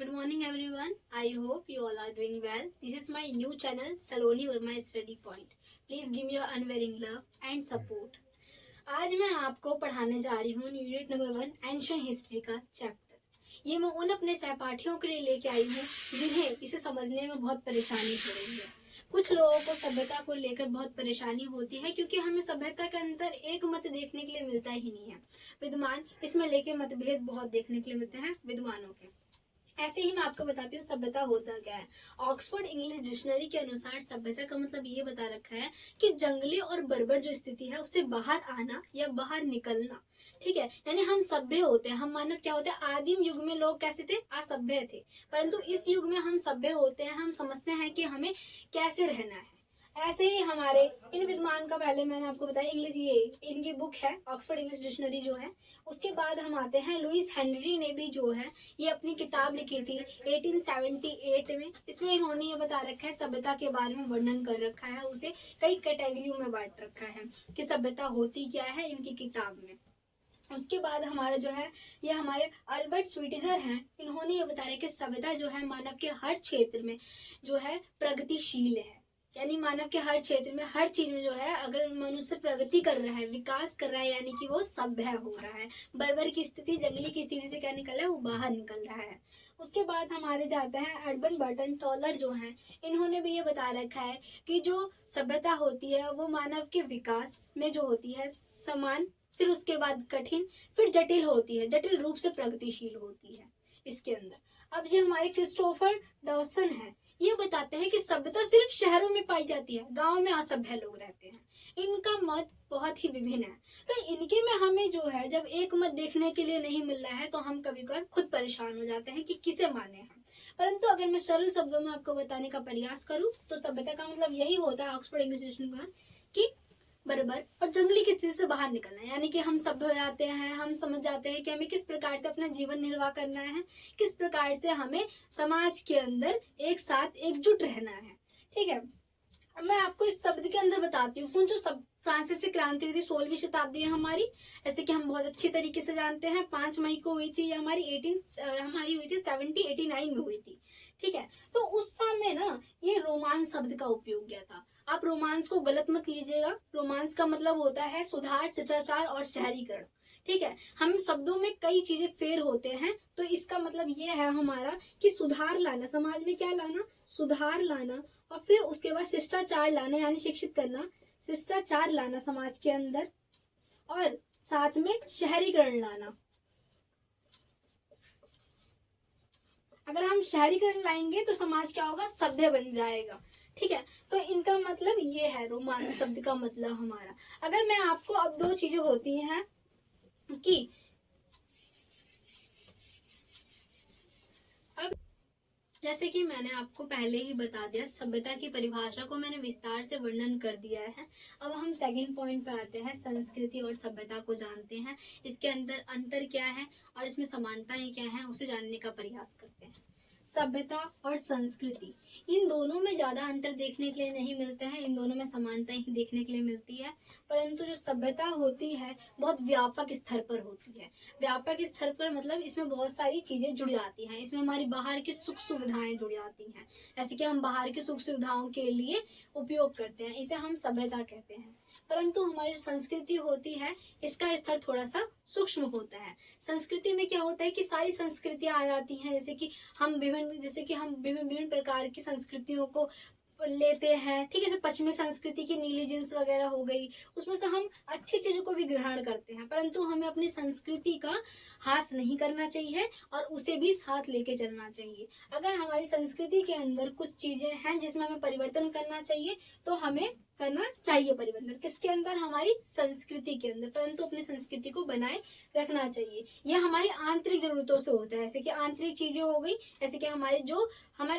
Good morning everyone. I hope you all are doing well. This is my new channel Saloni Verma Study Point. Please give me your unwavering love and support. आज मैं आपको पढ़ाने जा रही हूँ unit number 1 ancient history का chapter. ये मैं उन अपने सहपाठियों के लिए लेके आई हूँ जिन्हें इसे समझने में बहुत परेशानी हो रही है। कुछ लोगों को सभ्यता को लेकर बहुत परेशानी होती है क्योंकि हमें सभ्यता के अंदर एक मत देखने के लिए मिलता ही नहीं है। विद्वान इसमें लेके मतभेद बहुत देखने के लिए मिलते हैं विद्वानों के। ऐसे ही मैं आपको बताती हूँ सभ्यता होता क्या है। ऑक्सफोर्ड इंग्लिश डिक्शनरी के अनुसार सभ्यता का मतलब ये बता रखा है कि जंगली और बर्बर जो स्थिति है उससे बाहर आना या बाहर निकलना। ठीक है, यानी हम सभ्य होते हैं। हम मानव क्या होते हैं? आदिम युग में लोग कैसे थे? असभ्य थे, परंतु इस युग में हम सभ्य होते हैं। हम समझते हैं कि हमें कैसे रहना है। ऐसे ही हमारे इन विद्वान का पहले मैंने आपको बताया इंग्लिश, ये इनकी बुक है ऑक्सफोर्ड इंग्लिश डिक्शनरी जो है। उसके बाद हम आते हैं लुइस हेनरी ने भी जो है ये अपनी किताब लिखी थी 1878 में। इसमें इन्होंने ये बता रखा है सभ्यता के बारे में वर्णन कर रखा है, उसे कई कैटेगरियों में बांट रखा है कि सभ्यता होती क्या है इनकी किताब में। उसके बाद हमारा जो है ये हमारे अल्बर्ट स्वीटिजर हैं। इन्होंने ये बताया कि सभ्यता जो है मानव के हर क्षेत्र में जो है प्रगतिशील है, यानी मानव के हर क्षेत्र में हर चीज में जो है अगर मनुष्य प्रगति कर रहा है, विकास कर रहा है, यानी कि वो सभ्य हो रहा है। बर्बर की स्थिति, जंगली की स्थिति से क्या निकल रहा है? वो बाहर निकल रहा है। उसके बाद हमारे जाते हैं एडमंड बर्टन टॉलर जो हैं। इन्होंने भी ये बता रखा है कि जो सभ्यता होती है वो मानव के विकास में जो होती है समान, फिर उसके बाद कठिन, फिर जटिल होती है, जटिल रूप से प्रगतिशील होती है इसके अंदर। अब जो हमारे क्रिस्टोफर डॉसन है ये बताते हैं कि सभ्यता सिर्फ शहरों में पाई जाती है, गांव में असभ्य लोग रहते हैं। इनका मत बहुत ही विभिन्न है। तो इनके में हमें जो है जब एक मत देखने के लिए नहीं मिल रहा है तो हम कभी कभार खुद परेशान हो जाते हैं कि किसे माने हम। परंतु अगर मैं सरल शब्दों में आपको बताने का प्रयास करूं तो सभ्यता का मतलब यही होता है ऑक्सफोर्ड इंग्लिश डिक्शनरी का कि बर्बर और जंगली की स्थिति से बाहर निकलना, यानी कि हम सभ्य हो जाते हैं। हम समझ जाते हैं कि हमें किस प्रकार से अपना जीवन निर्वाह करना है, किस प्रकार से हमें समाज के अंदर एक साथ एकजुट रहना है। ठीक है, मैं आपको इस शब्द के अंदर बताती हूँ जो सब फ्रांसीसी क्रांति हुई थी 16वीं शताब्दी है हमारी, ऐसे कि हम बहुत अच्छी तरीके से जानते हैं। 5 मई को हुई थी हमारी 1789 में हुई थी। ठीक है, तो उस समय ना ये रोमांस शब्द का उपयोग किया था। आप रोमांस को गलत मत लीजिएगा। रोमांस का मतलब होता है सुधार, शिष्टाचार और शहरीकरण। ठीक है, हम शब्दों में कई चीजें फेर होते हैं, तो इसका मतलब ये है हमारा कि सुधार लाना, समाज में क्या लाना? सुधार लाना, और फिर उसके बाद शिष्टाचार लाना, यानी शिक्षित करना, शिष्टाचार लाना समाज के अंदर, और साथ में शहरीकरण लाना। अगर हम शहरीकरण लाएंगे तो समाज क्या होगा? सभ्य बन जाएगा। ठीक है, तो इनका मतलब ये है रोमांस शब्द का मतलब हमारा। अगर मैं आपको अब दो चीजें होती हैं कि अब जैसे कि मैंने आपको पहले ही बता दिया, सभ्यता की परिभाषा को मैंने विस्तार से वर्णन कर दिया है। अब हम सेकंड पॉइंट पे आते हैं, संस्कृति और सभ्यता को जानते हैं। इसके अंदर अंतर क्या है और इसमें समानताएं क्या हैं उसे जानने का प्रयास करते हैं। सभ्यता और संस्कृति, इन दोनों में ज्यादा अंतर देखने के लिए नहीं मिलते हैं, इन दोनों में समानता ही देखने के लिए मिलती है। परंतु जो सभ्यता होती है बहुत व्यापक स्तर पर होती है। व्यापक स्तर पर मतलब इसमें बहुत सारी चीजें जुड़ जाती हैं। इसमें हमारी बाहर की सुख सुविधाएं जुड़ जाती हैं, जैसे कि हम बाहर की सुख सुविधाओं के लिए उपयोग करते हैं, इसे हम सभ्यता कहते हैं। परंतु हमारी जो संस्कृति होती है इसका स्तर थोड़ा सा सूक्ष्म होता है। संस्कृति में क्या होता है कि सारी संस्कृतियां आ जाती हैं, जैसे कि हम विभिन्न प्रकार की संस्कृतियों को लेते हैं। ठीक है, जैसे पश्चिमी संस्कृति की नीली जींस वगैरह हो गई, उसमें से हम अच्छी चीजों को भी ग्रहण करते हैं, परंतु हमें अपनी संस्कृति का हास नहीं करना चाहिए और उसे भी साथ लेके चलना चाहिए। अगर हमारी संस्कृति के अंदर कुछ चीजें हैं जिसमें हमें परिवर्तन करना चाहिए तो हमें करना चाहिए परिवर्तन। किसके अंदर? हमारी संस्कृति के अंदर, परंतु अपनी संस्कृति को बनाए रखना चाहिए। यह हमारी आंतरिक जरूरतों से होता है, जैसे कि आंतरिक चीजें हो गई, जैसे कि हमारे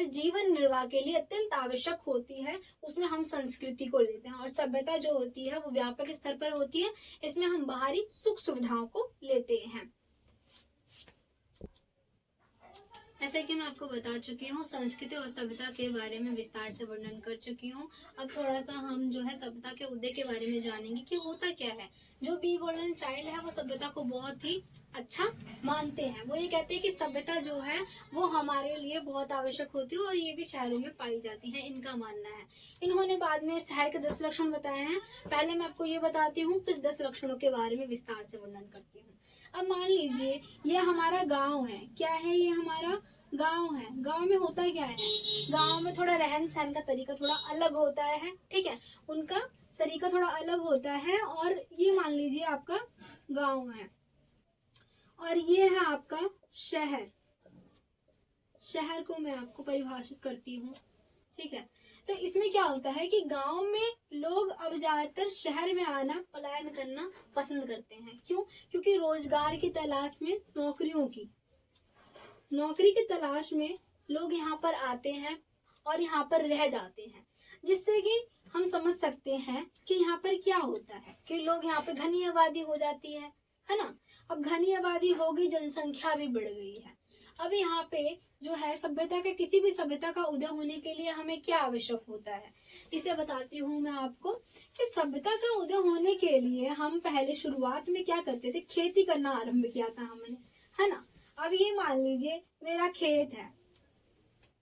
जीवन निर्वाह के लिए अत्यंत आवश्यक होती है, उसमें हम संस्कृति को लेते हैं। और सभ्यता जो होती है वो व्यापक स्तर पर होती है, इसमें हम बाहरी सुख सुविधाओं को लेते हैं। जैसे कि मैं आपको बता चुकी हूँ, संस्कृति और सभ्यता के बारे में विस्तार से वर्णन कर चुकी हूँ। अब थोड़ा सा हम जो है सभ्यता के उदय के बारे में जानेंगे कि होता क्या है। जो बी गोल्डन चाइल्ड है वो सभ्यता को बहुत ही अच्छा मानते हैं। वो ये कहते हैं कि सभ्यता जो है वो हमारे लिए बहुत आवश्यक होती है और ये भी शहरों में पाई जाती है, इनका मानना है। इन्होंने बाद में शहर के 10 लक्षण बताए हैं। पहले मैं आपको ये बताती हूँ, फिर 10 लक्षणों के बारे में विस्तार से वर्णन करती हूँ। अब मान लीजिए ये हमारा गांव है। क्या है? ये हमारा गांव है। गांव में होता क्या है? गांव में थोड़ा रहन सहन का तरीका थोड़ा अलग होता है, ठीक है, उनका तरीका थोड़ा अलग होता है। और ये मान लीजिए आपका गांव है और ये है आपका शहर। शहर को मैं आपको परिभाषित करती हूँ, ठीक है। तो इसमें क्या होता है कि गांव में लोग अब ज्यादातर शहर में आना, पलायन करना पसंद करते हैं। क्यों? क्योंकि रोजगार की तलाश में, नौकरी की तलाश में लोग यहाँ पर आते हैं और यहाँ पर रह जाते हैं, जिससे कि हम समझ सकते हैं कि यहाँ पर क्या होता है कि लोग यहाँ पे घनी आबादी हो जाती है ना। अब घनी आबादी हो गई, जनसंख्या भी बढ़ गई है। अब यहाँ पे जो है सभ्यता के, किसी भी सभ्यता का उदय होने के लिए हमें क्या आवश्यक होता है, इसे बताती हूँ मैं आपको। कि सभ्यता का उदय होने के लिए हम पहले शुरुआत में क्या करते थे? खेती करना आरंभ किया था हमने, है ना। अब ये मान लीजिए मेरा खेत है,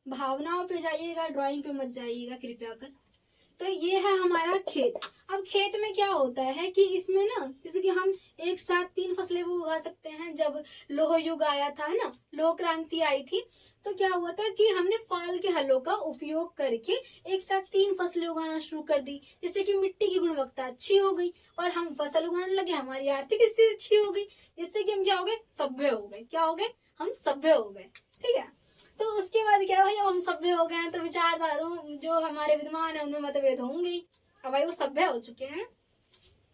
भावनाओं पे जाइएगा, ड्राइंग पे मत जाइएगा कृपया कर। तो ये है हमारा खेत। अब खेत में क्या होता है कि इसमें ना, जैसे कि हम एक साथ 3 फसलें भी उगा सकते हैं। जब लोह युग आया था ना, लोह क्रांति आई थी, तो क्या हुआ था कि हमने फाल के हलों का उपयोग करके एक साथ 3 फसलें उगाना शुरू कर दी, जिससे कि मिट्टी की गुणवत्ता अच्छी हो गई और हम फसल उगाने लगे, हमारी आर्थिक स्थिति अच्छी हो गई, जिससे कि हम क्या हो गए? सभ्य हो गए। क्या हो गए? हम सभ्य हो गए, ठीक है। तो उसके बाद क्या भाई, हम सभ्य हो गए हैं तो विचारधारों जो हमारे विद्वान है उनमें मतभेद होंगे। अब भाई वो सभ्य हो चुके हैं।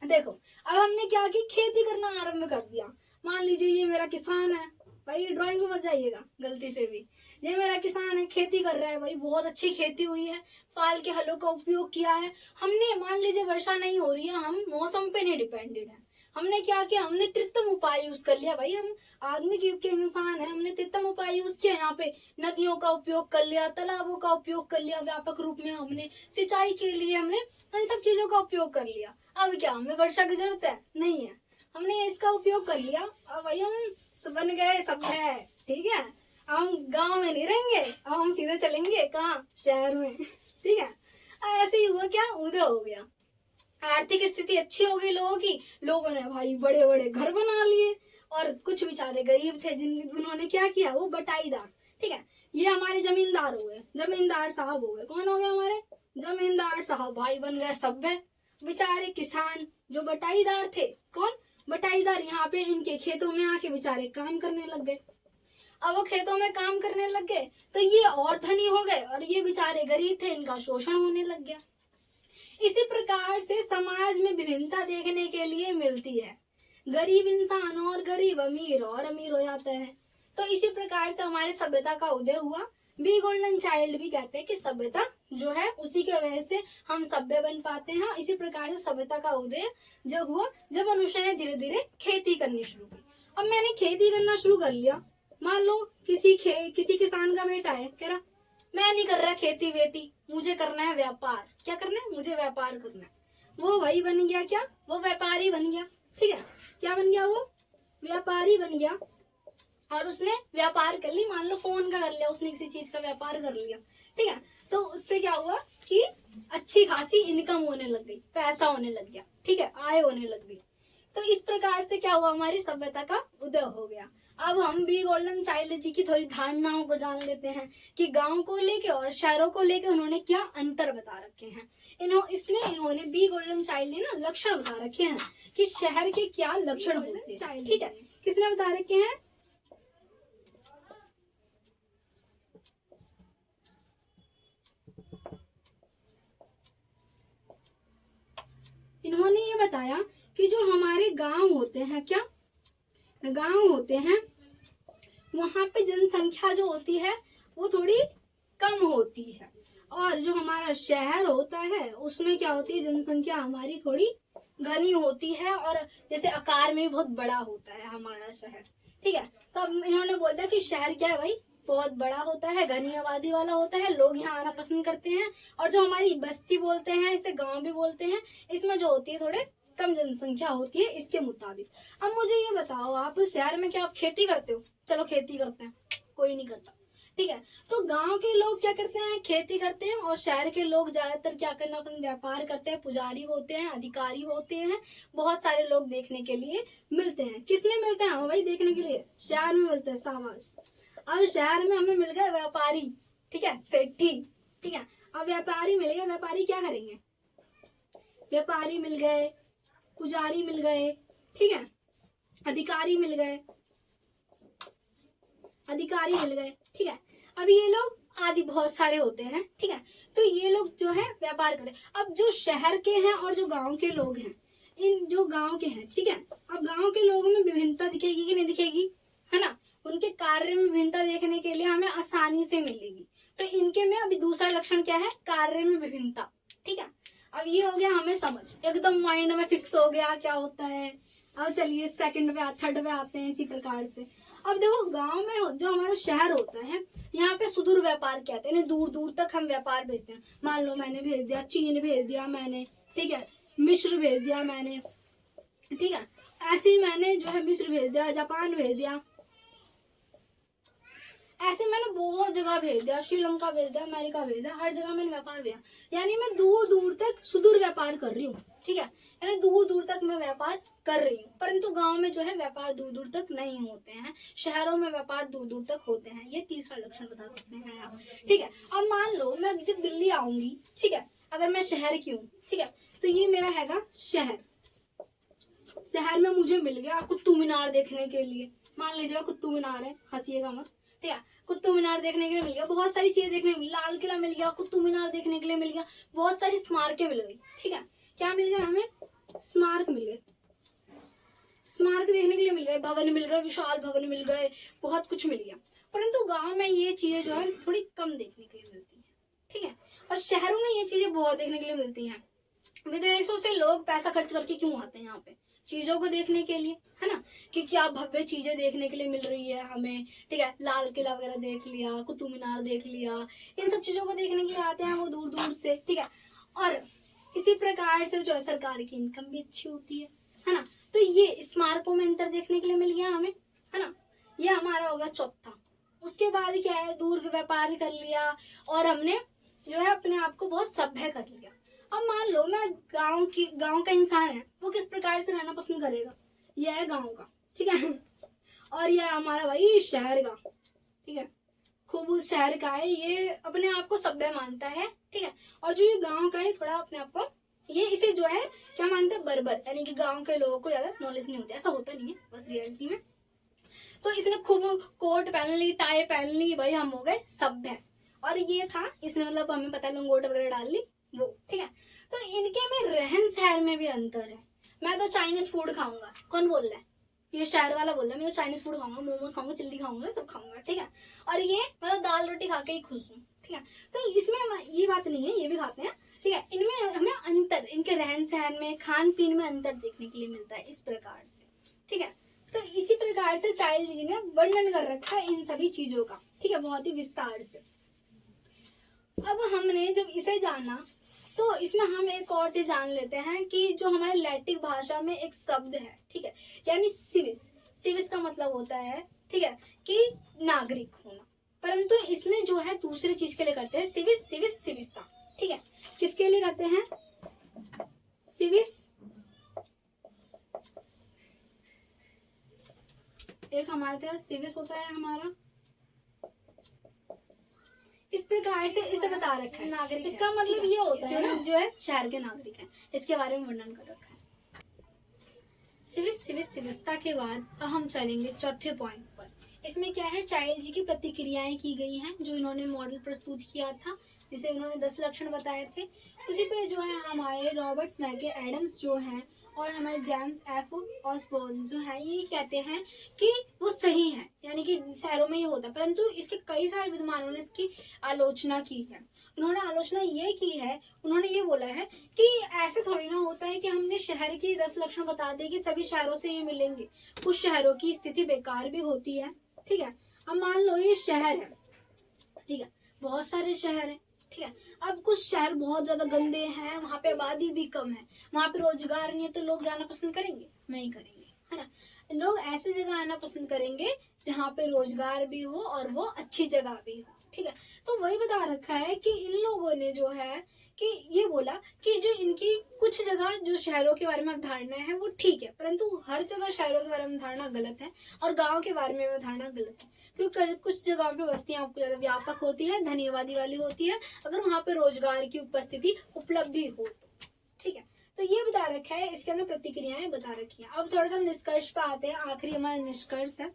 देखो अब हमने क्या की, खेती करना आरंभ कर दिया। मान लीजिए ये मेरा किसान है, भाई ड्राइंग में मत जाइएगा गलती से भी। ये मेरा किसान है, खेती कर रहा है, भाई बहुत अच्छी खेती हुई है, फाल के हलों का उपयोग किया है हमने। मान लीजिए वर्षा नहीं हो रही है, हम मौसम पे नहीं डिपेंडेड है। हमने क्या किया? हमने कृत्रिम उपाय यूज कर लिया। भाई हम आधुनिक युग के इंसान है, हमने कृत्रिम उपाय यूज किया। यहाँ पे नदियों का उपयोग कर लिया, तालाबों का उपयोग कर लिया, व्यापक रूप में हमने सिंचाई के लिए हमने इन सब चीजों का उपयोग कर लिया। अब क्या हमें वर्षा की जरूरत है? नहीं है, हमने इसका उपयोग कर लिया। अब भाई हम बन गए सभ्य, ठीक है। अब हम गांव में नहीं रहेंगे, अब हम सीधे चलेंगे कहाँ? शहर में, ठीक है। ऐसे ही हुआ, क्या उदय हो गया, आर्थिक स्थिति अच्छी हो गई लोगों की। लोगों ने भाई बड़े बड़े घर बना लिए और कुछ बेचारे गरीब थे जिन्होंने क्या किया, वो बटाईदार, ठीक है, ये हमारे जमींदार हो गए, जमींदार साहब हो गए। कौन हो गए? हमारे जमींदार साहब, भाई बन गए सभ्य। बेचारे किसान जो बटाईदार थे, कौन? बटाईदार, यहाँ पे इनके खेतों में आके बेचारे काम करने लग गए। अब वो खेतों में काम करने लग गए तो ये और धनी हो गए और ये बेचारे गरीब थे, इनका शोषण होने लग गया। इसी प्रकार से समाज में विभिन्नता देखने के लिए मिलती है। गरीब इंसान और गरीब अमीर और अमीर हो जाते हैं। तो इसी प्रकार से हमारे सभ्यता का उदय हुआ। बी गोल्डन चाइल्ड भी कहते हैं कि सभ्यता जो है उसी के वजह से हम सभ्य बन पाते हैं। इसी प्रकार से सभ्यता का उदय जब हुआ, जब मनुष्य ने धीरे धीरे खेती करनी शुरू की। अब मैंने खेती करना शुरू कर लिया। मान लो किसी किसान का बेटा है, कह रहा मैं नहीं कर रहा खेती वेती, मुझे करना है व्यापार। क्या करना है? मुझे व्यापार करना है। वो भाई बन गया क्या? वो व्यापारी बन गया, ठीक है। क्या बन गया? वो व्यापारी बन गया और उसने व्यापार कर ली। मान लो फोन का कर लिया उसने, किसी चीज का व्यापार कर लिया, ठीक है। तो उससे क्या हुआ कि अच्छी खासी इनकम होने लग गई, पैसा होने लग गया, ठीक है, आय होने लग गई। तो इस प्रकार से क्या हुआ, हमारी सभ्यता का उदय हो गया। अब हम बी गोल्डन चाइल्ड जी की थोड़ी धारणाओं को जान लेते हैं कि गांव को लेके और शहरों को लेके उन्होंने क्या अंतर बता रखे हैं। इन्होंने बी गोल्डन चाइल्ड ने ना लक्षण बता रखे हैं कि शहर के क्या लक्षण होते हैं, ठीक है। किसने बता रखे हैं? इन्होंने ये बताया कि जो हमारे गांव होते हैं, क्या गांव होते हैं, वहां पे जनसंख्या जो होती है वो थोड़ी कम होती है। और जो हमारा शहर होता है उसमें क्या होती है, जनसंख्या हमारी थोड़ी घनी होती है और जैसे आकार में बहुत बड़ा होता है हमारा शहर, ठीक है। तो अब इन्होंने बोल दिया कि शहर क्या है भाई, बहुत बड़ा होता है, घनी आबादी वाला होता है, लोग यहाँ आना पसंद करते हैं। और जो हमारी बस्ती बोलते हैं, इसे गांव भी बोलते हैं, इसमें जो होती है थोड़े कम जनसंख्या होती है इसके मुताबिक। अब मुझे ये बताओ, आप शहर में क्या आप खेती करते हो? चलो खेती करते हैं, कोई नहीं करता, ठीक है। तो गांव के लोग क्या करते हैं? खेती करते हैं। और शहर के लोग ज्यादातर क्या करना, अपन व्यापार करते हैं, पुजारी होते हैं, अधिकारी होते हैं, बहुत सारे लोग देखने के लिए मिलते हैं। किस में मिलते हैं? हम भाई देखने के लिए शहर में मिलते हैं, शाबाश। अब शहर में हमें मिल गए व्यापारी, ठीक है, सेठी, ठीक है। अब व्यापारी मिल गए, व्यापारी क्या करेंगे? व्यापारी मिल गए, पुजारी मिल गए, ठीक है, अधिकारी मिल गए, अधिकारी मिल गए, ठीक है। अब ये लोग आदि बहुत सारे होते हैं, ठीक है। तो ये लोग जो है व्यापार करते हैं। अब जो शहर के हैं और जो गांव के लोग हैं, इन जो गांव के हैं, ठीक है, अब गांव के लोगों में विभिन्नता दिखेगी कि नहीं दिखेगी, है ना? उनके कार्य में विभिन्नता देखने के लिए हमें आसानी से मिलेगी। तो इनके में अभी दूसरा लक्षण क्या है? कार्य में विभिन्नता, ठीक है। अब ये हो गया हमें समझ, एकदम माइंड में फिक्स हो गया क्या होता है। अब चलिए सेकंड पे थर्ड पे आते हैं इसी प्रकार से। अब देखो, गांव में जो हमारा शहर होता है, यहाँ पे सुदूर व्यापार कहते हैं, दूर दूर तक हम व्यापार भेजते हैं। मान लो मैंने भेज दिया चीन, भेज दिया मैंने, ठीक है, मिस्र भेज दिया मैंने, ठीक है, ऐसे ही मैंने जो है मिस्र भेज दिया, जापान भेज दिया, ऐसे मैंने बहुत जगह भेज दिया, श्रीलंका भेज दिया, अमेरिका भेज दिया, हर जगह मैंने व्यापार भेजा। यानी मैं दूर दूर तक सुदूर व्यापार कर रही हूँ, ठीक है, यानी दूर दूर तक मैं व्यापार कर रही हूँ। परंतु गांव में जो है व्यापार दूर दूर तक नहीं होते हैं, शहरों में व्यापार दूर दूर तक होते हैं। ये तीसरा लक्षण बता सकते हैं आप, ठीक है। अब मान लो मैं जब दिल्ली आऊंगी, ठीक है, अगर मैं शहर की हूँ, ठीक है, तो ये मेरा हैगा शहर। शहर में मुझे मिल गया कुतुब मीनार देखने के लिए, मान लीजिएगा कुतुब मीनार है, हंसिएगा मत, ठीक है, कुतुब मीनार देखने के लिए मिल गया, बहुत सारी चीजें देखने को मिली, लाल किला मिल गया, कुतुब मीनार देखने के लिए मिल गया, बहुत सारी स्मारकें मिल गई, ठीक है। क्या मिल गया हमें? स्मारक मिल गए, स्मारक देखने के लिए मिल गए, भवन मिल गए, विशाल भवन मिल गए, बहुत कुछ मिल गया। परंतु गांव में ये चीजें जो है थोड़ी कम देखने के लिए मिलती है, ठीक है। और शहरों में ये चीजें बहुत देखने के लिए मिलती हैं। विदेशों से लोग पैसा खर्च करके क्यों आते हैं यहाँ पे? चीजों को देखने के लिए, है ना, कि क्या भव्य चीजें देखने के लिए मिल रही है हमें, ठीक है। लाल किला वगैरह देख लिया, कुतुब मीनार देख लिया, इन सब चीजों को देखने के लिए आते हैं वो दूर दूर से, ठीक है। और इसी प्रकार से जो है सरकार की इनकम भी अच्छी होती है ना। तो ये स्मारकों में अंतर देखने के लिए मिल गया हमें, है ना। ये हमारा होगा चौथा। उसके बाद क्या है, दूर का व्यापार कर लिया और हमने जो है अपने आप को बहुत सभ्य कर लिया। अब मान लो मैं गांव का इंसान है, वो किस प्रकार से रहना पसंद करेगा? यह है गांव का, ठीक है, और यह हमारा भाई शहर का, ठीक है, खूब शहर का है, ये अपने आप को सभ्य मानता है, ठीक है। और जो ये गांव का है थोड़ा अपने आप को, ये इसे जो है क्या मानते हैं? बर्बर, यानी कि गांव के लोगों को ज्यादा नॉलेज नहीं होती। ऐसा होता नहीं है, बस रियलिटी में। तो इसने खूब कोट पहन ली, टाई पहन ली, भाई हम हो गए सभ्य। और ये था, इसने मतलब हमें पता है लंगोट वगैरह डाल ली वो, ठीक है। तो इनके में रहन सहन में भी अंतर है। मैं तो चाइनीज फूड खाऊंगा, कौन बोल रहा है? ये शहर वाला बोल रहा है, मैं तो चाइनीज फूड खाऊंगा, मोमोज खाऊंगा, चिल्ली खाऊंगा, सब खाऊंगा, ठीक है। और ये मतलब दाल रोटी खा के ही खुश हूँ, ठीक है। तो इसमें ये बात नहीं है, ये भी खाते हैं, ठीक है। इनमें हमें अंतर, इनके रहन सहन में, खान पीन में अंतर देखने के लिए मिलता है इस प्रकार से, ठीक है। तो इसी प्रकार से चाइल्ड जी ने वर्णन कर रखा है इन सभी चीजों का, ठीक है, बहुत ही विस्तार से। अब हमने जब इसे जाना तो इसमें हम एक और चीज जान लेते हैं कि जो हमारे लैटिन भाषा में एक शब्द है, ठीक है, यानी सिविस। सिविस का मतलब होता है, ठीक है, कि नागरिक होना। परंतु इसमें जो है दूसरी चीज के लिए करते हैं, सिविस, सिविस, सिविस्ता, ठीक है। किसके लिए करते हैं? सिविस, एक हमारे पास सिविस होता है हमारा, इस प्रकार से इसे बता रखा है, नागरिक। इसका मतलब ये होता है ना, जो है शहर के नागरिक हैं, इसके बारे में वर्णन कर रखा है। सिविस, सिविस, सिविस्ता के बाद अब हम चलेंगे चौथे पॉइंट पर। इसमें क्या है, चाइल्ड जी की प्रतिक्रियाएं की गई हैं, जो इन्होंने मॉडल प्रस्तुत किया था, जिसे उन्होंने 10 लक्षण बताए थे। उसी पे जो है हमारे रॉबर्ट्स मैके एडम्स जो हैं और हमारे जेम्स एफ ऑसबॉर्न जो है, ये कहते हैं कि वो सही है, यानी कि शहरों में ये होता है। परंतु इसके कई सारे विद्वानों ने इसकी आलोचना की है। उन्होंने आलोचना ये की है, उन्होंने ये बोला है कि ऐसे थोड़ी ना होता है कि हमने शहर की 10 लक्षण बता दिए कि सभी शहरों से ये मिलेंगे। कुछ शहरों की स्थिति बेकार भी होती है, ठीक है, अब मान लो ये शहर है, ठीक है, बहुत सारे शहर हैं, ठीक है। अब कुछ शहर बहुत ज्यादा गंदे हैं, वहाँ पे आबादी भी कम है, वहाँ पे रोजगार नहीं है, तो लोग जाना पसंद करेंगे? नहीं करेंगे, है ना। लोग ऐसी जगह आना पसंद करेंगे जहाँ पे रोजगार भी हो और वो अच्छी जगह भी हो, ठीक है। तो वही बता रखा है कि इन लोगों ने जो है कि ये बोला कि जो इनकी कुछ जगह जो शहरों के बारे में अवधारणा है वो ठीक है, परंतु हर जगह शहरों के बारे में धारणा गलत है और गाँव के बारे में धारणा गलत है, क्योंकि कुछ जगहों पे बस्तियां आपको ज्यादा व्यापक होती है, धनी आबादी वाली होती है, अगर वहाँ पे रोजगार की उपस्थिति उपलब्धि हो तो, ठीक है। तो ये बता रखा है, इसके अंदर प्रतिक्रियाएं बता रखी हैं। अब थोड़ा सा निष्कर्ष पे आते हैं, आखिरी हमारा निष्कर्ष है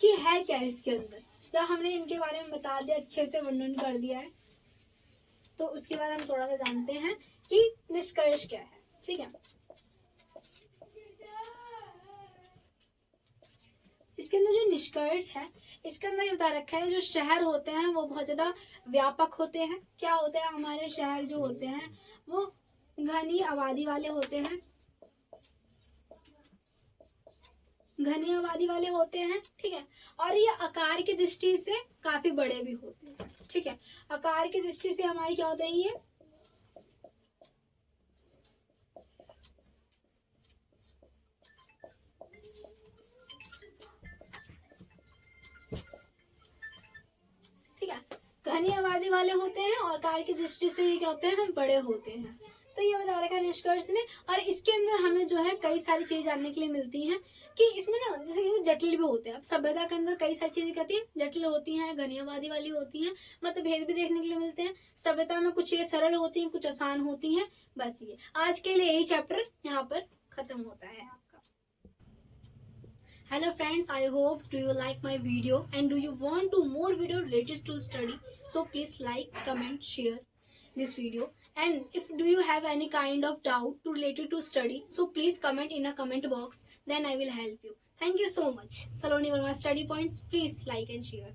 कि है क्या इसके अंदर। जब हमने इनके बारे में बता दिया, अच्छे से वर्णन कर दिया है, तो उसके बाद हम थोड़ा सा जानते हैं कि निष्कर्ष क्या है, ठीक है। इसके अंदर जो निष्कर्ष है, इसके अंदर ये बता रखा है जो शहर होते हैं वो बहुत ज्यादा व्यापक होते हैं। क्या होते हैं हमारे शहर जो होते हैं वो घनी आबादी वाले होते हैं, घनी आबादी वाले होते हैं, ठीक है। और ये आकार की दृष्टि से काफी बड़े भी होते हैं, ठीक है। आकार की दृष्टि से हमारी क्या होते हैं ये घनी आबादी वाले होते हैं और आकार की दृष्टि से ये क्या होते हैं, हम बड़े होते हैं। तो ये बता रखा है निष्कर्ष में। और इसके अंदर हमें जो है कई सारी चीजें जानने के लिए मिलती हैं कि इसमें ना जैसे कि जटिल भी होते हैं। अब सभ्यता के अंदर कई सारी चीजें कहती है जटिल होती हैं, घनी आबादी वाली होती हैं, मतलब भेद भी देखने के लिए मिलते हैं। सभ्यता में कुछ ये सरल होती हैं, कुछ आसान होती हैं। बस ये आज के लिए यही चैप्टर यहाँ पर खत्म होता है आपका। Hello friends, I hope do you like my video and do you want to more video related to study? So please like, comment, share this video. And if do you have any kind of doubt related to study, so please comment in a comment box. Then I will help you. Thank you so much. Saloni Verma Study Points. Please like and share.